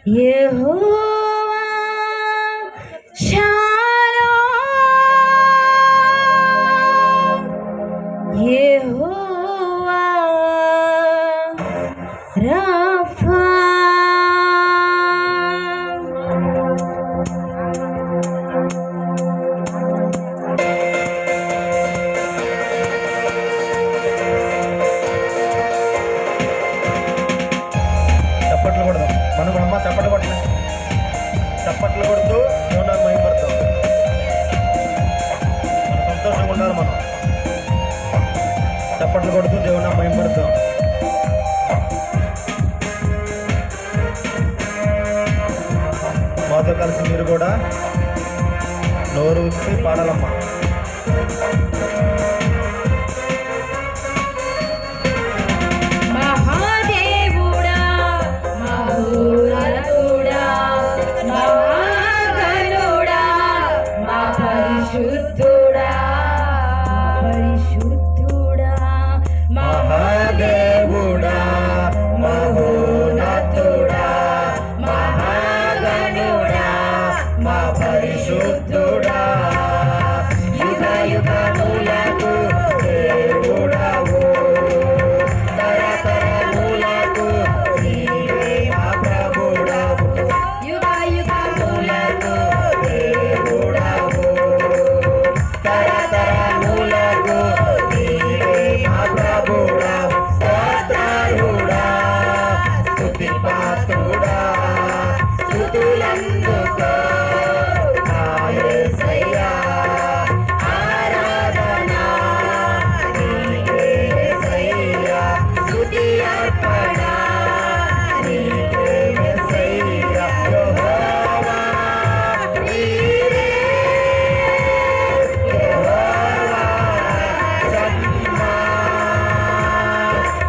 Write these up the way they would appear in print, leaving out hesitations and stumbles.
యెహోవా shalom, యెహోవా Rapha. చప్పట్లు కొడదాం. మనం అమ్మ చప్పట్లు కొట్టలే, చప్పట్లు కొడుతూ దేవుని మహిమపడతాం. మన సంతోషంగా ఉండాలి. మనం చప్పట్లు కొడుతూ దేవుని మహిమపడతాం. మాతో కలిసి మీరు కూడా నోరు విప్పి పాడాలమ్మా. మహాదేవుడా, మహోన్నతుడా, మహాగణుడా, మా పరిశుద్ధుడా, పరిశుద్ధుడా, మహాదేవుడా, మహోన్నతుడా, మహాగణుడా, మా పరిశుద్ధుడా, యుగ యుగములకు దేవుడవు, తరతరములకు నీవే మా ప్రభుడవు. యుగ యుగములకు దేవుడవు, తరతరములకు నీవే మా ప్రభుడవు. స్తోత్రుడా, స్తుతి పాత్రుడా, స్తుతులందుకో నా యేసయ్యా. ఆరాధన నీకే యేసయ్యా, స్తుతి అర్పణ నీకే యేసయ్యా. యెహోవా నీవే, యెహోవా షమ్మా,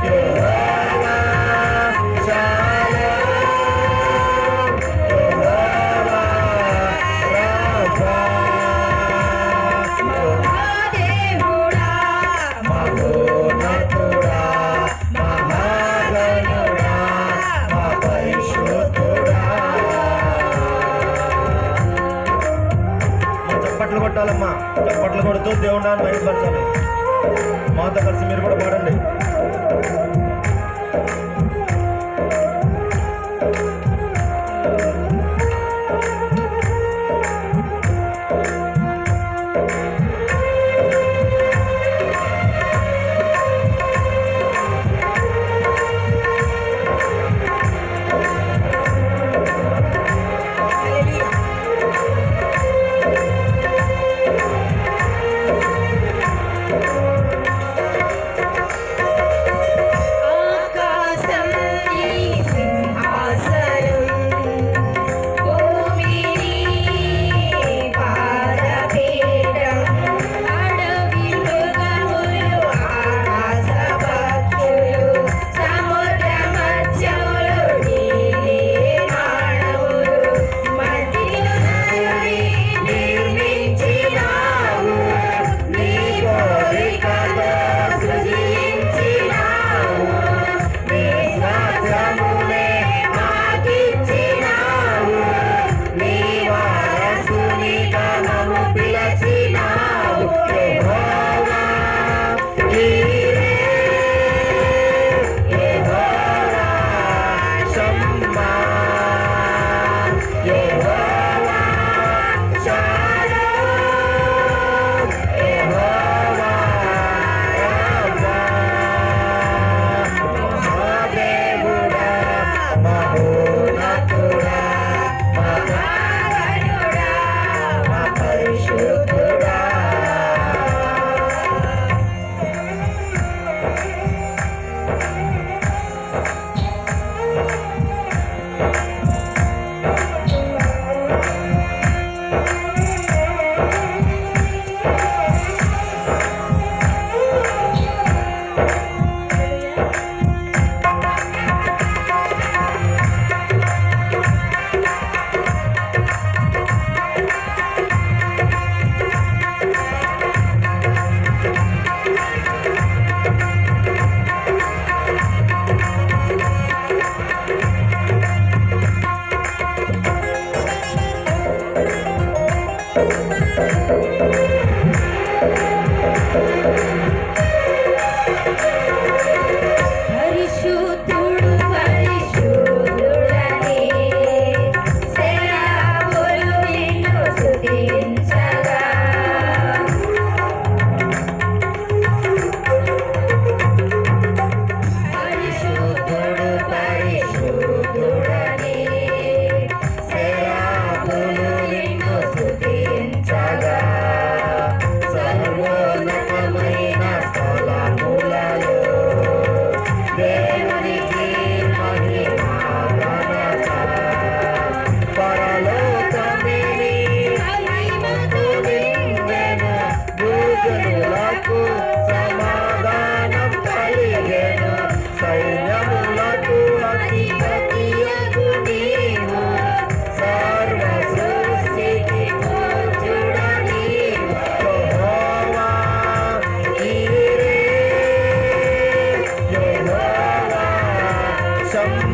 యెహోవా షాలోమ్, యెహోవా రాఫా. మహాదేవుడా, మహోన్నతుడా, మహాగణుడా, మా పరిశుద్ధుడా. చప్పట్లు కొట్టాలమ్మా. చప్పట్లు కొడుతూ దేవుని మహిమపరచాలి. మాతో కలిసి మీరు కూడా పాడండి.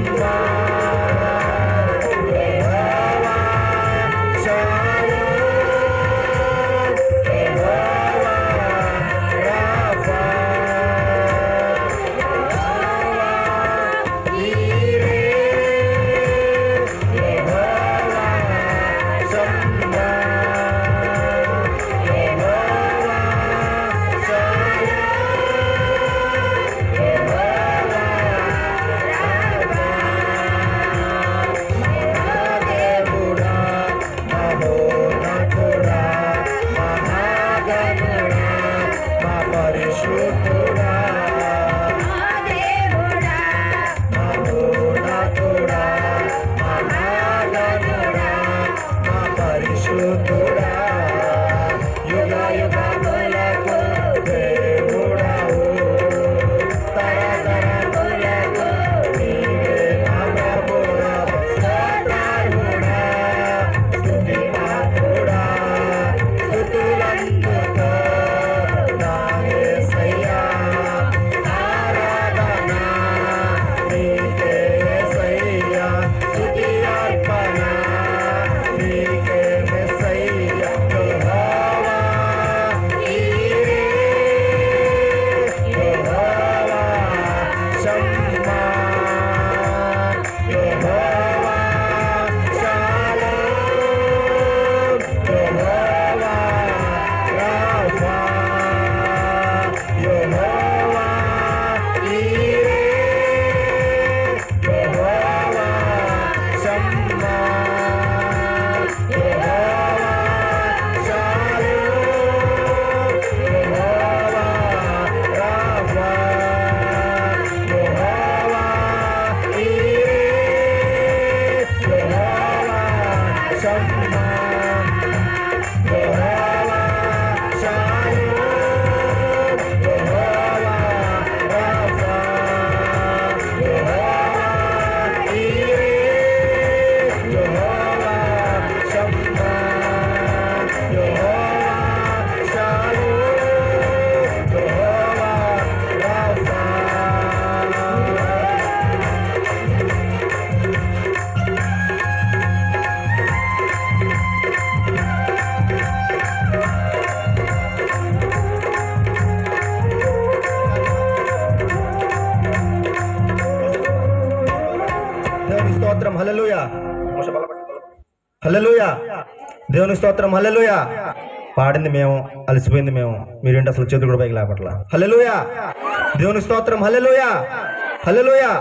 షమ్మా యెహోవా షాలోమ్ యెహోవా రాఫా యెహోవా ఈరే యెహోవా షమ్మా యెహోవా షాలోమ్ యెహోవా రాఫా మహాదేవుడా మహోన్నతుడా మహాగణుడా మా పరిశుద్ధుడా దేవుడా మహోన్నతుడా మహాగణుడా మా పరిశుద్ధుడా యుగ యుగములకు దేవుడవు తరతరములకు నీవే మా ప్రభుడా స్తోత్రార్హుడా స్తుతిపాత్రుడా స్తుతులందుకో నా యేసయ్యా ఆరాధన నీకే యేసయ్యా స్తుతి అర్పణ నీకే యేసయ్యా యెహోవా ఈరే యెహోవా షమ్మా యెహోవా షాలోమ్ యెహోవా రాఫా యెహోవా ఈరే యెహోవా షమ్మా యెహోవా షాలోమ్ యెహోవా రాఫా యెహోవా ఈరే యెహోవా షమ్మా యెహోవా షాలోమ్ యెహోవా రాఫా యెహోవా ఈరే యెహోవా షమ్మా యెహోవా షాలోమ్ యెహోవా రాఫా దేవుని స్తోత్రం హల్లెలూయా హల్లెలూయా దేవుని స్తోత్రం హల్లెలూయా పాడింది మేము అలసిపోయింది మేము మీరేంటి అసలు చేతులు కూడా పైకి లేపట్ల హల్లెలూయా దేవుని స్తోత్రం హల్లెలూయా హల్లెలూయా